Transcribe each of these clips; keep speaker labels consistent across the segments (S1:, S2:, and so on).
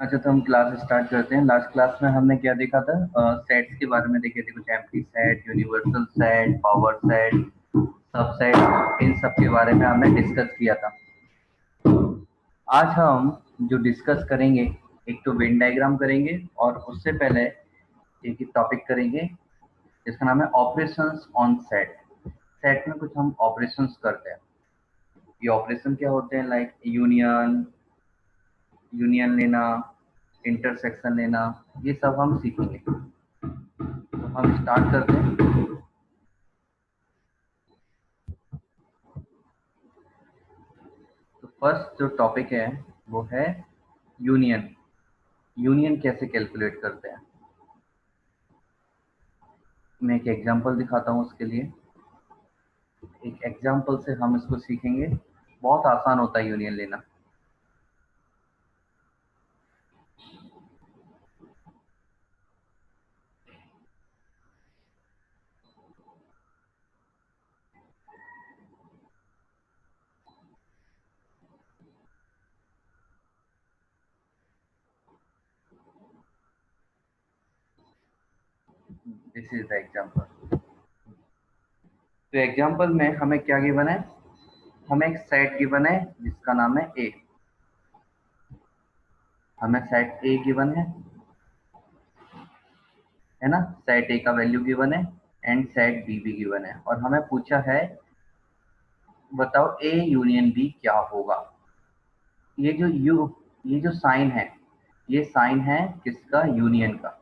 S1: अच्छा, तो हम क्लास स्टार्ट करते हैं। लास्ट क्लास में हमने क्या देखा था? सेट्स के बारे में देखे थे, कुछ empty set, universal set, power set, subset, इन सब के बारे में हमने डिस्कस किया था। आज हम जो डिस्कस करेंगे, एक तो वेन डायग्राम करेंगे और उससे पहले एक टॉपिक करेंगे जिसका नाम है ऑपरेशंस ऑन सेट। सेट में कुछ हम ऑपरेशंस करते हैं। ये ऑपरेशन क्या होते हैं? लाइक यूनियन, यूनियन लेना, इंटरसेक्शन लेना, ये सब हम सीखेंगे। तो हम स्टार्ट करते हैं। तो फर्स्ट जो टॉपिक है वो है यूनियन। यूनियन कैसे कैलकुलेट करते हैं? मैं एक एग्जांपल दिखाता हूँ उसके लिए। एक एग्जांपल से हम इसको सीखेंगे। बहुत आसान होता है यूनियन लेना। This is the example. तो एग्जांपल में हमें क्या गिवन है? हमें एक सेट गिवन है जिसका नाम है ए। हमें सेट ए गिवन है ना? सेट ए का वैल्यू गिवन है एंड सेट बी भी गिवन है, और हमें पूछा है बताओ ए यूनियन बी क्या होगा। ये जो यू ये जो साइन है, ये साइन है किसका? यूनियन का।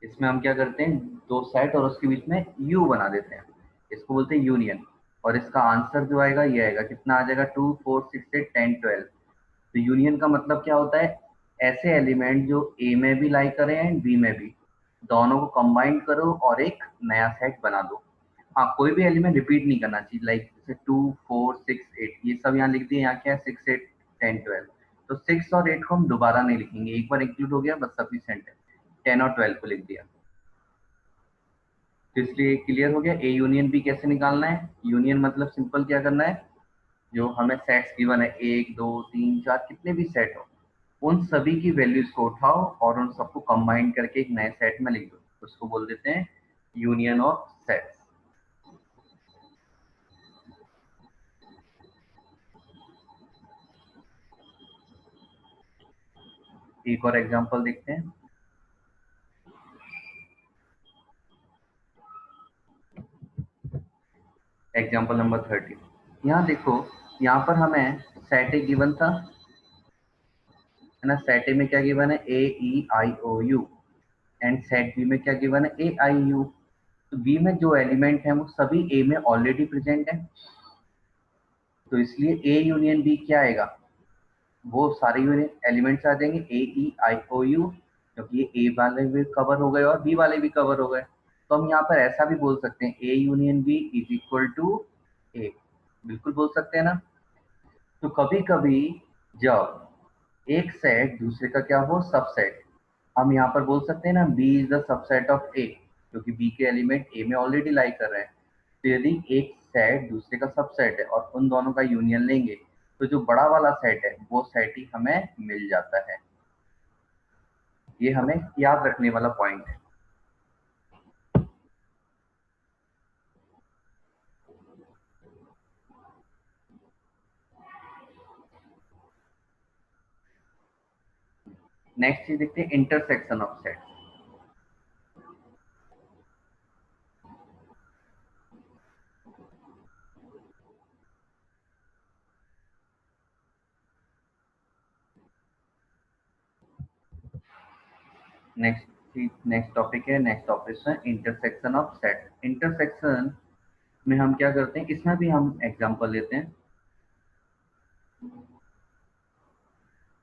S1: इसमें हम क्या करते हैं, दो सेट और उसके बीच में यू बना देते हैं, इसको बोलते हैं यूनियन। और इसका आंसर जो आएगा ये आएगा, कितना आ जाएगा? 2 4 6 8 10 12। तो यूनियन का मतलब क्या होता है? ऐसे एलिमेंट जो ए में भी लाई करें एंड बी में भी, दोनों को कंबाइन करो और एक नया सेट बना दो। हाँ, कोई भी एलिमेंट रिपीट नहीं करना चाहिए। लाइक जैसे 2 4 6 8 ये सब यहाँ लिख दिए, यहाँ क्या है? 6 8 10 12। तो 6 और 8 को हम दोबारा नहीं लिखेंगे, एक बार इंक्लूड हो गया बस सफिशिएंट है। 10 और 12 को लिख दिया। तो इसलिए क्लियर हो गया ए यूनियन बी कैसे निकालना है। यूनियन मतलब सिंपल क्या करना है, जो हमें सेट्स गिवन है 1 2 3 4, कितने भी सेट हो, उन सभी की वैल्यूज को उठाओ और उन सबको कंबाइन करके एक नए सेट में लिख दो। उसको बोल देते हैं यूनियन ऑफ सेट्स। एक और एग्जांपल देखते हैं। Example number 30। यहाँ देखो, यहाँ पर हमें सेट ए गिवन था, है ना? सेट ए में क्या गिवन है? ए ई आई ओ यू। एंड सेट बी में क्या गिवन है? ए आई यू। तो बी में जो एलिमेंट है वो सभी ए में ऑलरेडी प्रेजेंट है, तो इसलिए ए यूनियन बी क्या आएगा? वो सारे यूनियन एलिमेंट्स आ जाएंगे ए ई आई ओ यू, क्योंकि ये ए वाले भी कवर हो गए और बी वाले भी कवर हो गए। तो हम यहाँ पर ऐसा भी बोल सकते हैं A union B is equal to A. बिल्कुल बोल सकते हैं ना? तो कभी कभी जब एक सेट दूसरे का क्या हो, सबसेट, हम यहाँ पर बोल सकते हैं ना B is the subset of A, क्योंकि बी के एलिमेंट ए में ऑलरेडी लाई कर रहे हैं। तो यदि एक सेट दूसरे का सबसेट है और उन दोनों का यूनियन लेंगे, तो जो बड़ा वाला सेट है वो सेट ही हमें मिल जाता है। ये हमें याद रखने वाला पॉइंट है। नेक्स्ट चीज देखते हैं, intersection of set. Next topic है, next operation, intersection of set. Intersection में हम क्या करते हैं, इसमें भी हम एग्जांपल लेते हैं।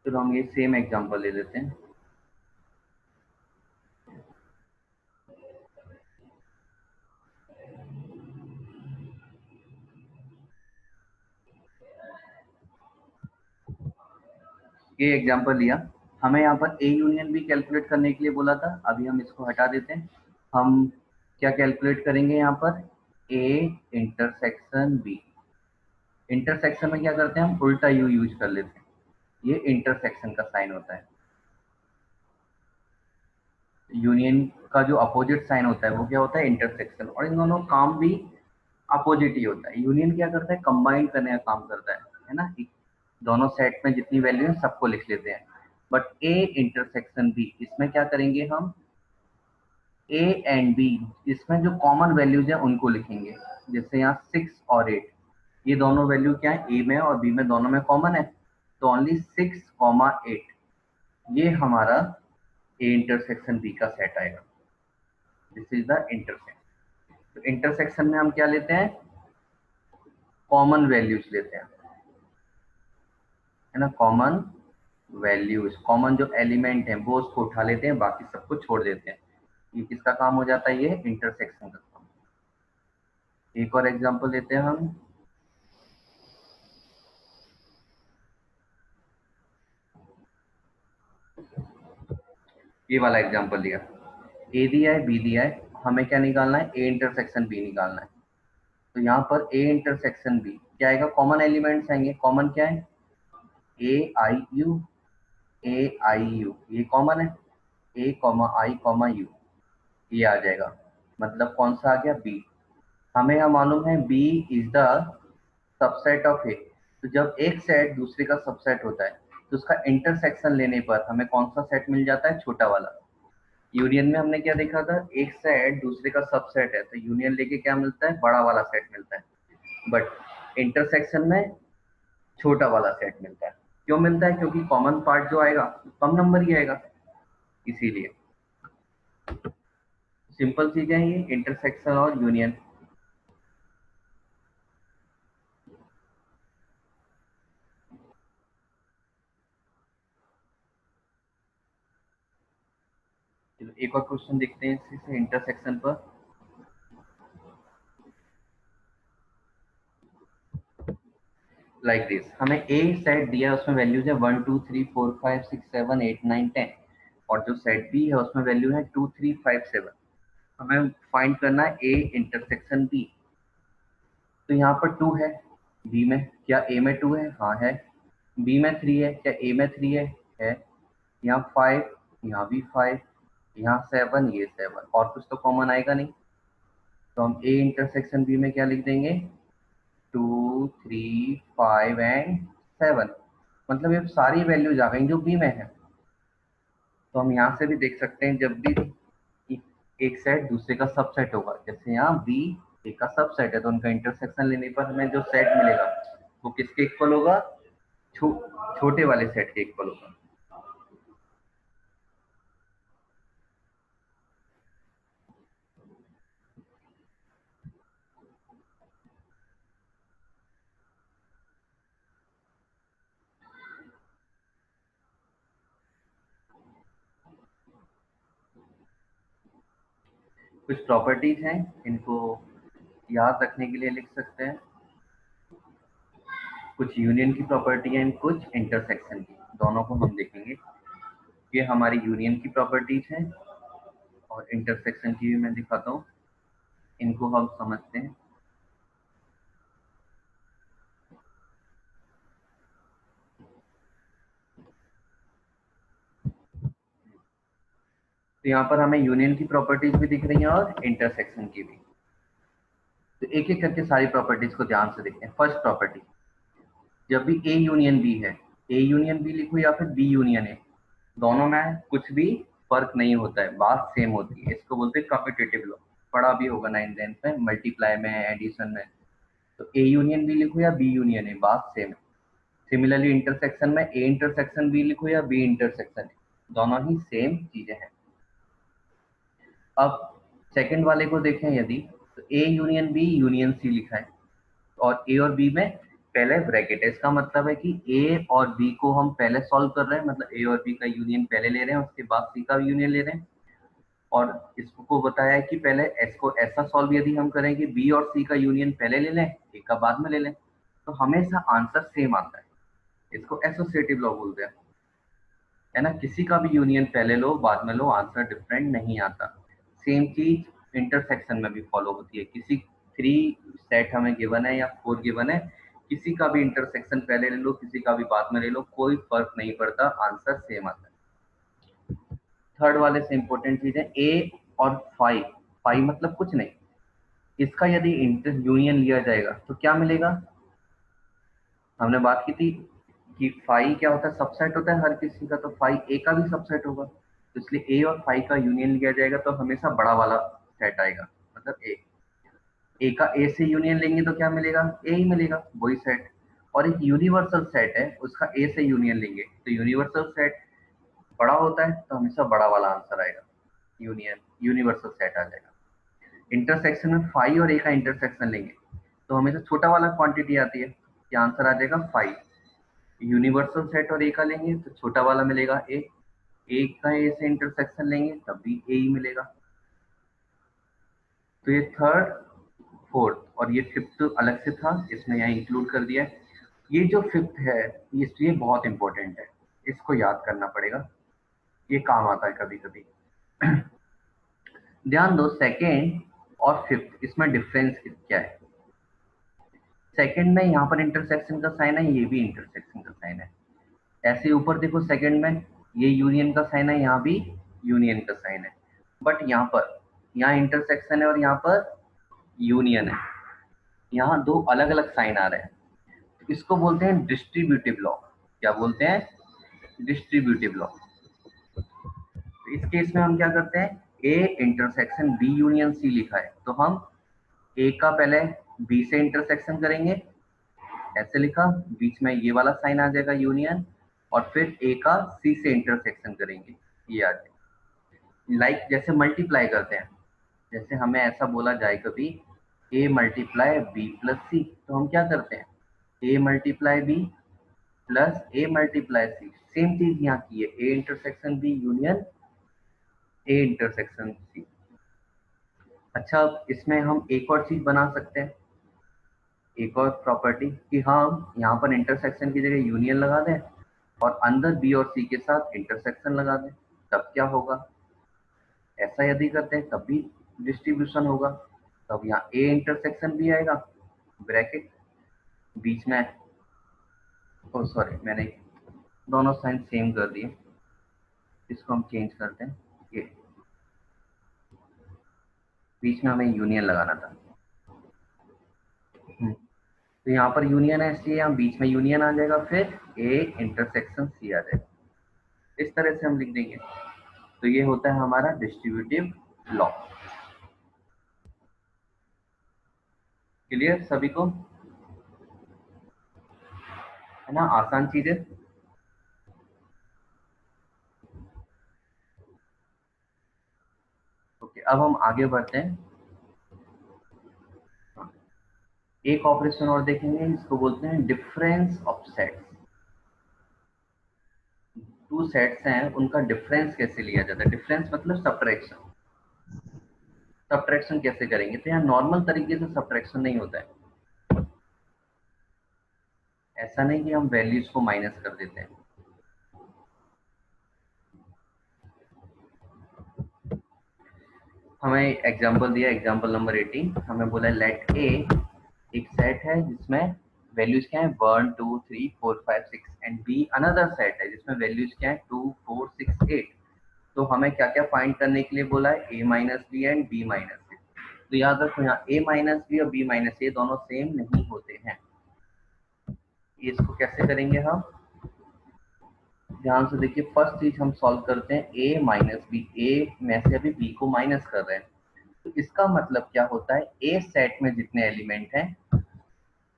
S1: तो हम ये सेम एग्जांपल ले लेते हैं। ये एग्जांपल लिया, हमें यहाँ पर ए यूनियन भी कैलकुलेट करने के लिए बोला था, अभी हम इसको हटा देते हैं। हम क्या कैलकुलेट करेंगे यहाँ पर? ए इंटरसेक्शन बी। इंटरसेक्शन में क्या करते हैं, हम उल्टा यू यूज कर लेते हैं। ये इंटरसेक्शन का साइन होता है। यूनियन का जो अपोजिट साइन होता है वो क्या होता है, इंटरसेक्शन। और इन दोनों काम भी अपोजिट ही होता है। यूनियन क्या करता है, कंबाइन करने का काम करता है ना, कि दोनों सेट में जितनी वैल्यू है सबको लिख लेते हैं। बट ए इंटरसेक्शन बी, इसमें क्या करेंगे हम, ए एंड बी, इसमें जो कॉमन वैल्यूज है उनको लिखेंगे। जैसे यहाँ 6 और 8, ये दोनों वैल्यू क्या है, ए में और बी में, दोनों में कॉमन है, तो ओनली 6, 8 ये हमारा ए इंटरसेक्शन बी का सेट आएगा। This is the intersection. तो इंटरसेक्शन में हम क्या लेते हैं, कॉमन वैल्यूज लेते हैं, है ना, कॉमन वैल्यूज, कॉमन जो एलिमेंट है वो उसको उठा लेते हैं, बाकी सबको छोड़ देते हैं। ये किसका काम हो जाता है, ये इंटरसेक्शन का काम। एक और एग्जांपल लेते हैं हम। ये वाला एग्जांपल लिया, ए दिया है, बी दिया है, हमें क्या निकालना है, ए इंटरसेक्शन बी निकालना है। तो यहाँ पर ए इंटरसेक्शन बी क्या आएगा, कॉमन एलिमेंट्स आएंगे। कॉमन क्या है, ए आई यू, ए आई यू ये कॉमन है, ए कॉमा आई कॉमा यू ये आ जाएगा। मतलब कौन सा आ गया, बी। हमें यह मालूम है B is the subset of A. तो जब एक सेट दूसरे का सबसेट होता है तो उसका इंटरसेक्शन लेने पर हमें कौन सा सेट मिल जाता है, छोटा वाला। यूनियन में हमने क्या देखा था, एक सेट दूसरे का सबसेट है तो यूनियन लेके क्या मिलता है, बड़ा वाला सेट मिलता है। बट इंटरसेक्शन में छोटा वाला सेट मिलता है। क्यों मिलता है, क्योंकि कॉमन पार्ट जो आएगा कम नंबर ही आएगा, इसीलिए। सिंपल चीजें हैं ये इंटरसेक्शन और यूनियन। चलो एक और क्वेश्चन देखते हैं इसी से इंटरसेक्शन पर। लाइक दिस, हमें ए सेट दिया है, उसमें वैल्यूज है 1 2 3 4 5 6 7 8 9 10, और जो सेट बी है उसमें वैल्यू है 2 3 5 7। हमें फाइंड करना है ए इंटरसेक्शन बी। तो यहाँ पर 2 है बी में, क्या ए में 2 है, हाँ है। बी में 3 है, क्या ए में 3 है। यहाँ 5, यहाँ भी 5, यहाँ 7, ये 7, और कुछ तो कॉमन आएगा नहीं। तो हम ए इंटरसेक्शन बी में क्या लिख देंगे, 2 3 5 एंड 7। मतलब ये सारी वैल्यूज आ गई जो बी में है। तो हम यहाँ से भी देख सकते हैं, जब भी एक सेट दूसरे का सबसेट होगा, जैसे यहाँ बी ए का सबसेट है तो उनका इंटरसेक्शन लेने पर हमें जो सेट मिलेगा वो किसके इक्वल होगा, छो, छोटे वाले सेट के इक्वल होगा। कुछ प्रॉपर्टीज हैं, इनको याद रखने के लिए लिख सकते हैं। कुछ यूनियन की प्रॉपर्टी है, कुछ इंटरसेक्शन की, दोनों को हम देखेंगे। ये हमारी यूनियन की प्रॉपर्टीज हैं और इंटरसेक्शन की भी मैं दिखाता हूँ, इनको हम समझते हैं। तो यहाँ पर हमें यूनियन की प्रॉपर्टीज भी दिख रही हैं और इंटरसेक्शन की भी। तो एक एक करके सारी प्रॉपर्टीज को ध्यान से देखते हैं। फर्स्ट प्रॉपर्टी, जब भी ए यूनियन बी है, ए यूनियन बी लिखो या फिर बी यूनियन है, दोनों में कुछ भी फर्क नहीं होता है, बात सेम होती है। इसको बोलते हैं कम्यूटेटिव लॉ, पढ़ा भी होगा 9th 10th में, मल्टीप्लाई में, एडिशन में। तो ए यूनियन बी लिखो या बी यूनियन है, बात सेम है। सिमिलरली इंटरसेक्शन में ए इंटरसेक्शन बी लिखो या बी इंटरसेक्शन है, दोनों ही सेम चीजें हैं। अब सेकंड वाले को देखें यदि, तो A union B union C लिखा है, और ए और बी में पहले ब्रैकेट है। इसका मतलब है कि ए और बी को हम पहले सॉल्व कर रहे हैं, मतलब ए और बी का यूनियन पहले ले रहे हैं, उसके बाद सी का यूनियन ले रहे हैं। और इसको बताया है कि पहले एस को ऐसा सॉल्व यदि हम करें कि बी और सी का यूनियन पहले ले लें, ए का बाद में ले लें, तो हमेशा आंसर सेम आता है। इसको एसोसिएटिव लॉ बोलते हैं, है ना। किसी का भी यूनियन पहले लो बाद में लो, आंसर डिफरेंट नहीं आता। सेम चीज इंटरसेक्शन में भी फॉलो होती है। किसी 3 सेट हमें गिवन है या 4 गिवन है, किसी का भी इंटरसेक्शन पहले ले लो, किसी का भी बाद में ले लो, कोई फर्क नहीं पड़ता, आंसर सेम आता है। थर्ड वाले से इंपॉर्टेंट चीज है ए और फाई। फाई मतलब कुछ नहीं, इसका यदि इंटर यूनियन लिया जाएगा तो क्या मिलेगा। हमने बात की थी कि फाई क्या होता है, सबसेट होता है हर किसी का, तो फाई ए का भी सबसेट होगा, तो इसलिए ए और फाई का यूनियन लिया जाएगा तो हमेशा बड़ा वाला सेट आएगा, मतलब ए का ए से यूनियन लेंगे तो क्या मिलेगा, ए ही मिलेगा, वही सेट। और एक यूनिवर्सल सेट है, उसका ए से यूनियन लेंगे तो यूनिवर्सल सेट बड़ा होता है, तो हमेशा बड़ा वाला आंसर आएगा, यूनियन यूनिवर्सल सेट आ जाएगा। इंटरसेक्शन में फाई और ए का इंटरसेक्शन लेंगे तो हमेशा छोटा वाला क्वांटिटी आती है, क्या आंसर आ जाएगा फाई। यूनिवर्सल सेट और ए का लेंगे तो छोटा वाला मिलेगा ए का ए से इंटरसेक्शन लेंगे तब भी ए ही मिलेगा। तो ये थर्ड, फोर्थ और ये फिफ्थ अलग से था, इसमें यहाँ इंक्लूड कर दिया है। ये जो फिफ्थ है ये बहुत इंपॉर्टेंट है, इसको याद करना पड़ेगा, ये काम आता है कभी कभी। ध्यान दो, सेकेंड और फिफ्थ इसमें डिफरेंस क्या है। सेकेंड में यहाँ पर इंटरसेक्शन का साइन है, ये भी इंटरसेक्शन का साइन है। ऐसे ऊपर देखो सेकेंड में ये यूनियन का साइन है, यहाँ भी यूनियन का साइन है, बट यहाँ इंटरसेक्शन है और यहाँ पर यूनियन है, यहाँ दो अलग अलग साइन आ रहे हैं, तो इसको बोलते हैं डिस्ट्रीब्यूटिव लॉ। क्या बोलते हैं, डिस्ट्रीब्यूटिव लॉ। तो इस केस में हम क्या करते हैं, A intersection B union C लिखा है तो हम ए का पहले बी से इंटरसेक्शन करेंगे, ऐसे लिखा, बीच में ये वाला साइन आ जाएगा यूनियन, और फिर ए का सी से इंटरसेक्शन करेंगे, ये आ जाएगा। लाइक जैसे मल्टीप्लाई करते हैं, जैसे हमें ऐसा बोला जाए कभी A multiply B plus C, तो हम क्या करते हैं, A multiply B plus A multiply C, same चीज यहाँ की है, A intersection B union A intersection C. अच्छा, इसमें हम एक और चीज बना सकते हैं, एक और प्रॉपर्टी, कि हम यहाँ पर इंटरसेक्शन की जगह यूनियन लगा दें और अंदर बी और सी के साथ इंटरसेक्शन लगा दें, तब क्या होगा, ऐसा यदि करते हैं तब भी डिस्ट्रीब्यूशन होगा। तब यहाँ ए इंटरसेक्शन भी आएगा, ब्रैकेट बीच में, ओ सॉरी मैंने दोनों साइन सेम कर दिए, इसको हम चेंज करते हैं, ये बीच में हमें यूनियन लगाना था। तो यहाँ पर यूनियन है इसलिए यहाँ बीच में यूनियन आ जाएगा, फिर ए इंटरसेक्शन सी आ जाएगा, इस तरह से हम लिख देंगे। तो ये होता है हमारा डिस्ट्रीब्यूटिव लॉ। क्लियर सभी को, है ना, आसान चीज है। ओके, अब हम आगे बढ़ते हैं, एक ऑपरेशन और देखेंगे, इसको बोलते हैं difference of sets. Two sets हैं, उनका डिफरेंस कैसे लिया जाता है, डिफरेंस मतलब सब्ट्रैक्शन। सब्ट्रैक्शन कैसे करेंगे, तो यहाँ नॉर्मल तरीके से सब्ट्रैक्शन नहीं होता है, ऐसा नहीं कि हम वैल्यूज को माइनस कर देते हैं। हमें एग्जांपल दिया, एग्जांपल नंबर 18, हमें बोला लेट ए एक सेट है जिसमें वैल्यूज क्या है 1 2 3 4 5 6, एंड बी अनदर सेट है जिसमें वैल्यूज क्या है 2 4 6 8। तो हमें क्या क्या फाइंड करने के लिए बोला है, A minus B and B minus C. तो याद रखो यहाँ ए माइनस बी और बी माइनस ए दोनों सेम नहीं होते हैं। इसको कैसे करेंगे हम, ध्यान से देखिए, फर्स्ट चीज हम सॉल्व करते हैं ए माइनस बी, ए में से अभी बी को माइनस कर रहे हैं, तो इसका मतलब क्या होता है, ए सेट में जितने एलिमेंट हैं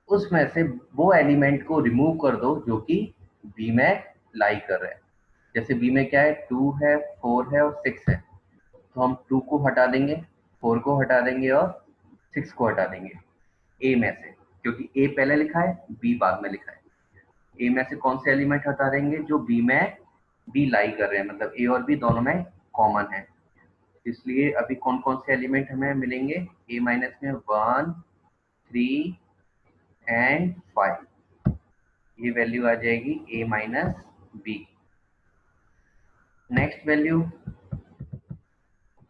S1: उसमें से वो एलिमेंट को रिमूव कर दो जो कि बी में लाई कर रहे हैं। जैसे बी में क्या है, 2 है 4 है और 6 है, तो हम 2 को हटा देंगे, 4 को हटा देंगे और 6 को हटा देंगे ए में से, क्योंकि ए पहले लिखा है बी बाद में लिखा है। ए में से कौन से एलिमेंट हटा देंगे, जो बी में बी लाई कर रहे हैं, मतलब ए और बी दोनों में कॉमन है। इसलिए अभी कौन कौन से एलिमेंट हमें मिलेंगे, ए माइनस में 1 3 एंड 5, ये वैल्यू आ जाएगी ए माइनस बी। नेक्स्ट वैल्यू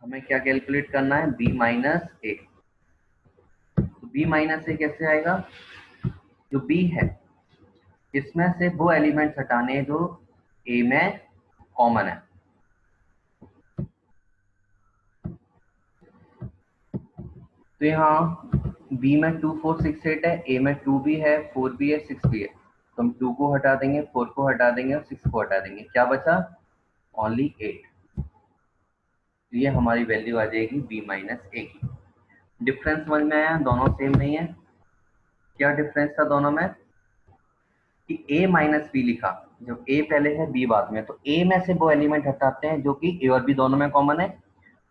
S1: हमें क्या कैलकुलेट करना है, बी माइनस ए। तो बी माइनस ए कैसे आएगा, जो बी है इसमें से वो एलिमेंट्स हटाने हैं जो ए में कॉमन है। तो यहाँ बी में 2 4 6 8 है, ए में 2 भी है, 4 भी है, 6 भी है। तो हम 2 को हटा देंगे, 4 को हटा देंगे और 6 को हटा देंगे, क्या बचा? ओनली 8। तो ये हमारी वैल्यू आ जाएगी बी माइनस ए की। डिफरेंस समझ में आया? दोनों सेम नहीं है। क्या डिफरेंस था दोनों में? कि a माइनस बी लिखा, जब a पहले है b बाद में, तो a में से वो एलिमेंट हटाते हैं जो कि a और b दोनों में कॉमन है,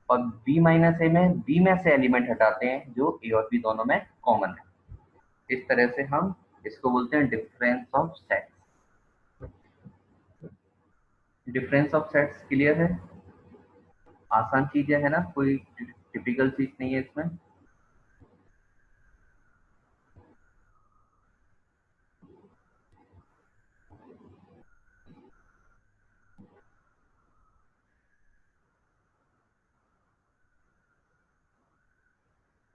S1: और b माइनस ए में b में से एलिमेंट हटाते हैं जो a और b दोनों में कॉमन है। इस तरह से हम इसको बोलते हैं difference of sets. Difference of sets clear है? आसान चीजें है ना, कोई टिपिकल चीज नहीं है इसमें।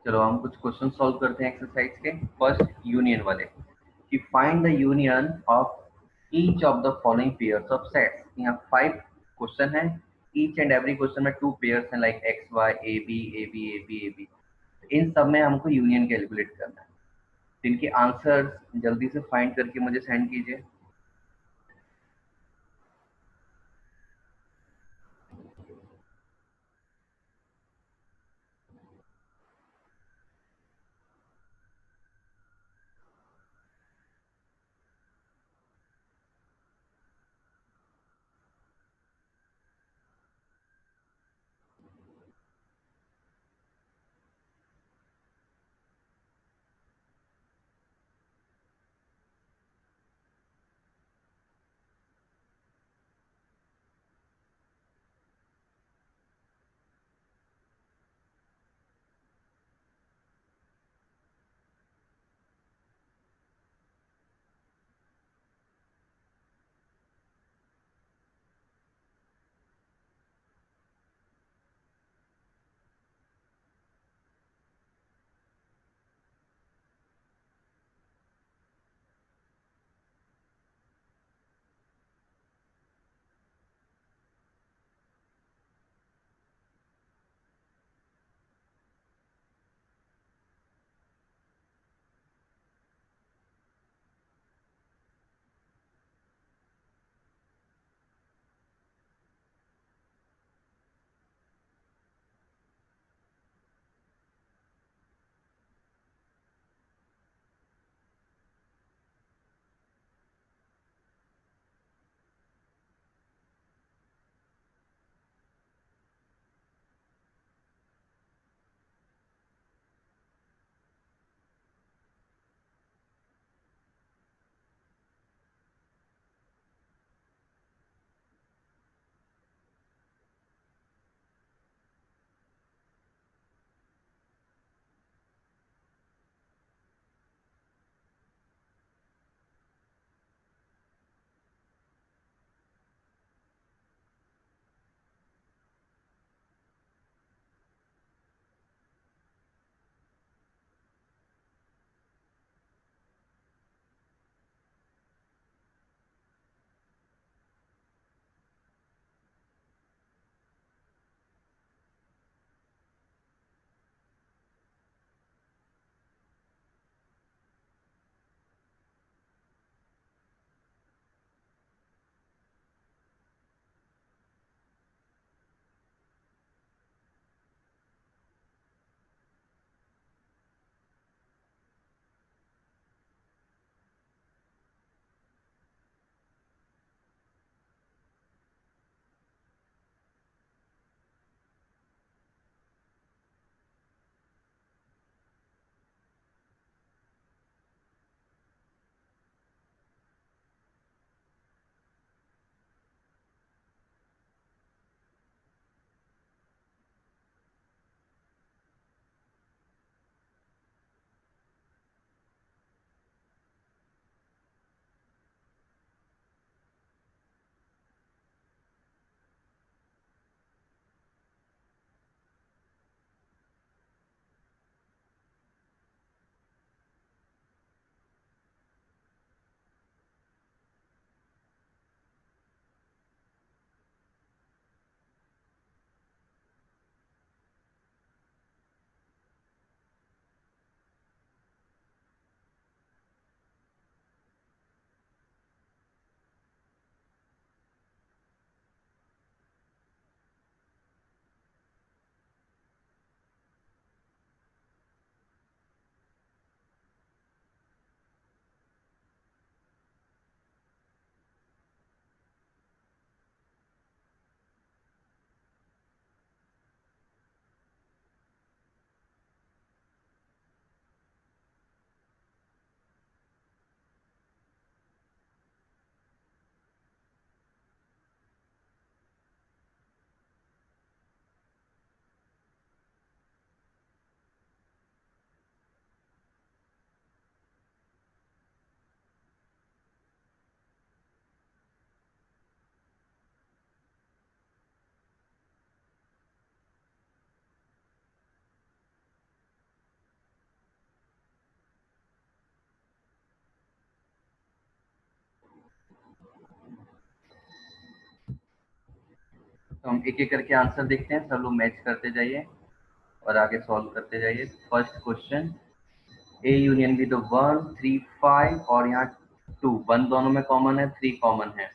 S1: चलो हम कुछ क्वेश्चन सॉल्व करते हैं एक्सरसाइज के। फर्स्ट यूनियन वाले, कि find the union of each of the following pairs of sets. यहाँ 5 क्वेश्चन है, ईच एंड एवरी क्वेश्चन में 2 पेयर्स हैं, like x y A B A B A B A B. इन सब में हमको यूनियन कैलकुलेट करना है। तो इनके आंसर जल्दी से फाइंड करके मुझे सेंड कीजिए। तो हम एक एक करके आंसर देखते हैं, सब लोग मैच करते जाइए और आगे सॉल्व करते जाइए। First question, A union B, तो 1 3 5 और यहाँ 2, 1 दोनों में कॉमन है, 3 कॉमन है,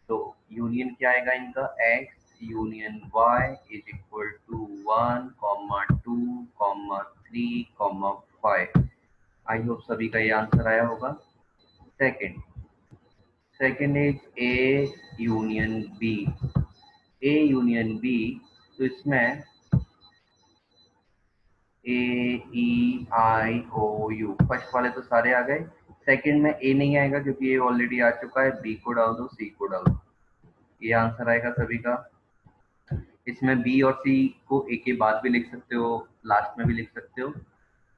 S1: तो यूनियन क्या आएगा इनका, x union y is equal to 1 2 3 5। I hope सभी का ये आंसर आया होगा। Second, second is A union B, A union B, तो इसमें ए ई आई ओ यू, फर्स्ट वाले तो सारे आ गए, सेकंड में ए नहीं आएगा क्योंकि ए ऑलरेडी आ चुका है, बी को डाल दो, सी को डाल दो, ये आंसर आएगा सभी का। इसमें बी और सी को ए के बाद भी लिख सकते हो, लास्ट में भी लिख सकते हो,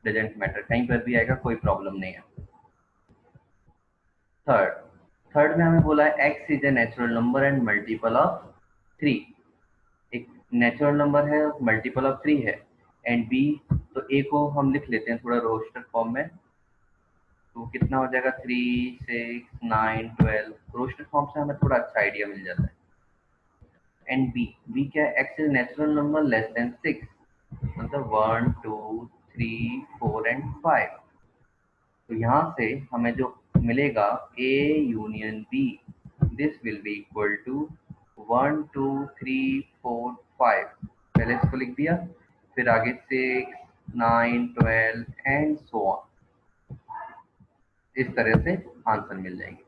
S1: डजेंट मैटर, कहीं पर भी आएगा, कोई प्रॉब्लम नहीं है। थर्ड, थर्ड में हमें बोला है x is a natural number and multiple of 3, एक नेचुरल नंबर है, मल्टीपल ऑफ 3 है, एंड बी, तो ए को हम लिख लेते हैं थोड़ा रोस्टर फॉर्म में, तो कितना हो जाएगा, 3 6 9 12, रोस्टर फॉर्म से हमें थोड़ा अच्छा आइडिया मिल जाता है। एंड बी, बी क्या है, x is natural number less than 6, मतलब 1 2 3 4 एंड 5, तो यहाँ से हमें जो मिलेगा A union B, this will be equal to 1 2 3 4 5, पहले इसको लिख दिया, फिर आगे 6 9 12 एंड सो ऑन, इस तरह से आंसर मिल जाएंगे।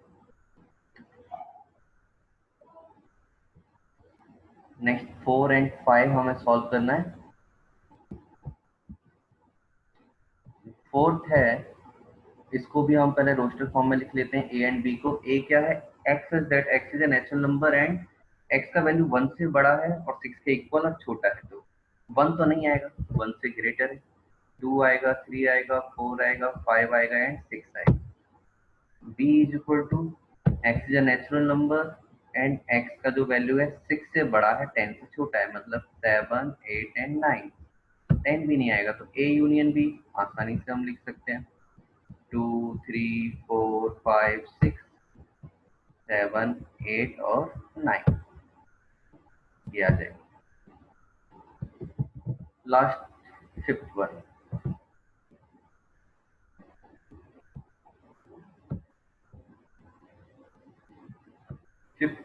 S1: नेक्स्ट 4 एंड 5 हमें सॉल्व करना है। फोर्थ है, इसको भी हम पहले रोस्टर फॉर्म में लिख लेते हैं, ए एंड बी को। ए क्या है, x is that x is a natural number and X का वैल्यू 1 से बड़ा है और 6 के इक्वल और छोटा है, तो 1 तो नहीं आएगा, 1 से ग्रेटर है, 2 आएगा, 3 आएगा, 4 आएगा, 5 आएगा एंड 6 आएगा। B is equal to, X is a natural number and X का जो वैल्यू है 6 से बड़ा है, 10 से छोटा है, मतलब 7 8 एंड 9, 10 भी नहीं आएगा, तो ए यूनियन बी आसानी से हम लिख सकते हैं, 2 3 4 5 6 7 8 और 9, ये आ जाएगा। Last fifth one, fifth,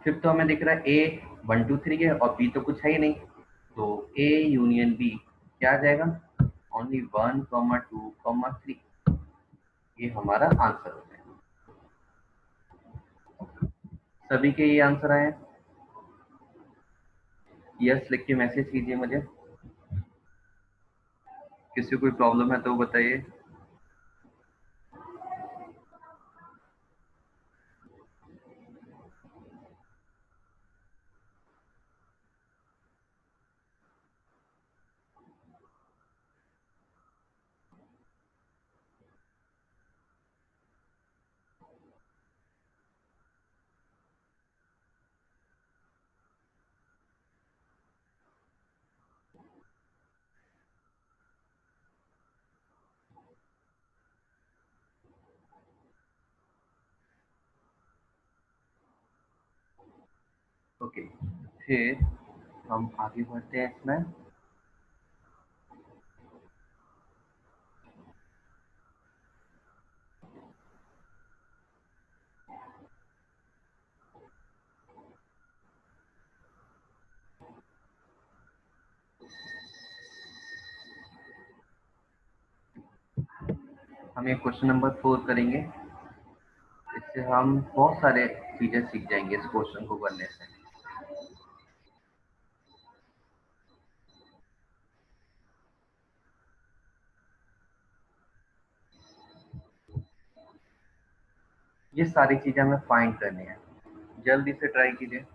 S1: fifth तो हमें दिख रहा है ए 1 2 3 है और बी तो कुछ है ही नहीं, तो ए यूनियन बी क्या आ जाएगा, ओनली 1 2 3, ये हमारा आंसर हो जाएगा। सभी के ये आंसर आए, यस लिख के मैसेज कीजिए मुझे, किसी को कोई प्रॉब्लम है तो बताइए। ओके, फिर हम आगे बढ़ते हैं इसमें। हम ये क्वेश्चन नंबर 4 करेंगे, इससे हम बहुत सारे चीजें सीख जाएंगे इस क्वेश्चन को करने से। ये सारी चीजें हमें फाइंड करनी है, जल्दी से ट्राई कीजिए।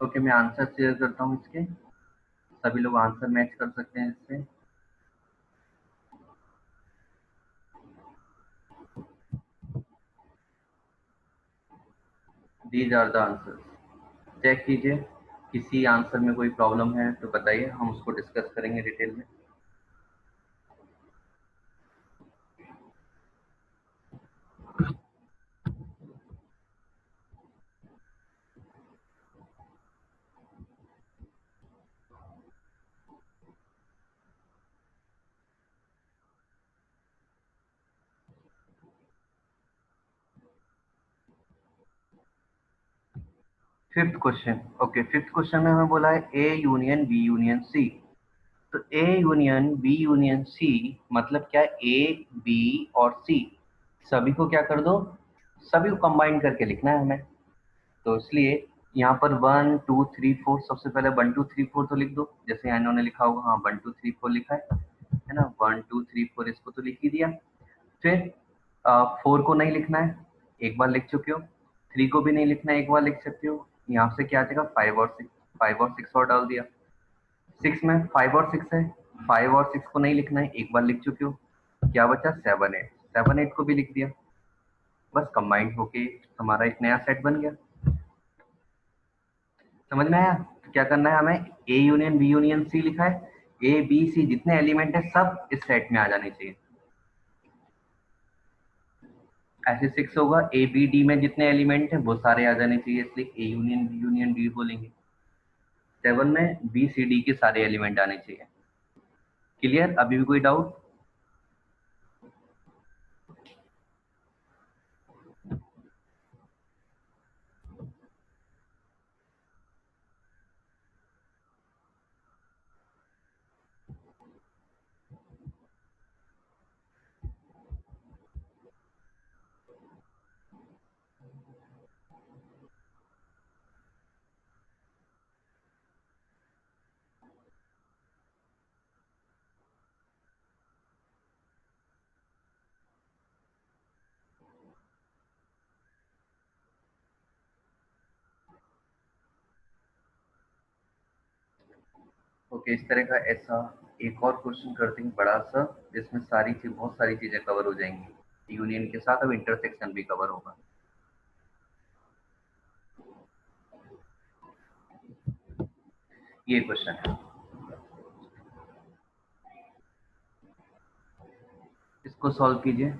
S1: ओके, मैं आंसर शेयर करता हूँ इसके, सभी लोग आंसर मैच कर सकते हैं इससे। These are the answer. Check कीजिए, किसी आंसर में कोई प्रॉब्लम है तो बताइए, हम उसको डिस्कस करेंगे डिटेल में। Fifth question. Okay, fifth question में हमें बोला है A union B union C. तो A union B union C मतलब क्या? ए बी और सी सभी को क्या कर दो, सभी को कंबाइन करके लिखना है हमें। तो इसलिए यहाँ पर 1 2 3 4, सबसे पहले 1 2 3 4 तो लिख दो, जैसे यहाँ इन्होंने लिखा होगा। हाँ, 1 2 3 4 लिखा है ना। 1 2 3 4 इसको तो लिख ही दिया। फिर 4 को नहीं लिखना है, एक बार लिख चुके हो। 3 को भी नहीं लिखना है, एक बार लिख सकते हो। यहाँ से क्या आ जाएगा? 5 और 6, 5 और 6 और डाल दिया। 6 में 5 और 6 है, 5 और 6 को नहीं लिखना है, एक बार लिख चुके हो। क्या बचा? 7 8, 7 8 को भी लिख दिया। बस कंबाइंड होके हमारा एक नया सेट बन गया। समझ में आया? तो क्या करना है हमें? A union B union C लिखा है, ए बी सी जितने एलिमेंट है सब इस सेट में आ जाने चाहिए। ऐसे 6 होगा, ए बी डी में जितने एलिमेंट है वो सारे आ जाने चाहिए, इसलिए ए यूनियन डी बोलेंगे। 7 में बी सी डी के सारे एलिमेंट आने चाहिए। क्लियर? अभी भी कोई डाउट? ओके, इस तरह का ऐसा एक और क्वेश्चन करते हैं बड़ा सा, जिसमें बहुत सारी चीजें कवर हो जाएंगी। यूनियन के साथ अब इंटरसेक्शन भी कवर होगा। ये क्वेश्चन है, इसको सॉल्व कीजिए।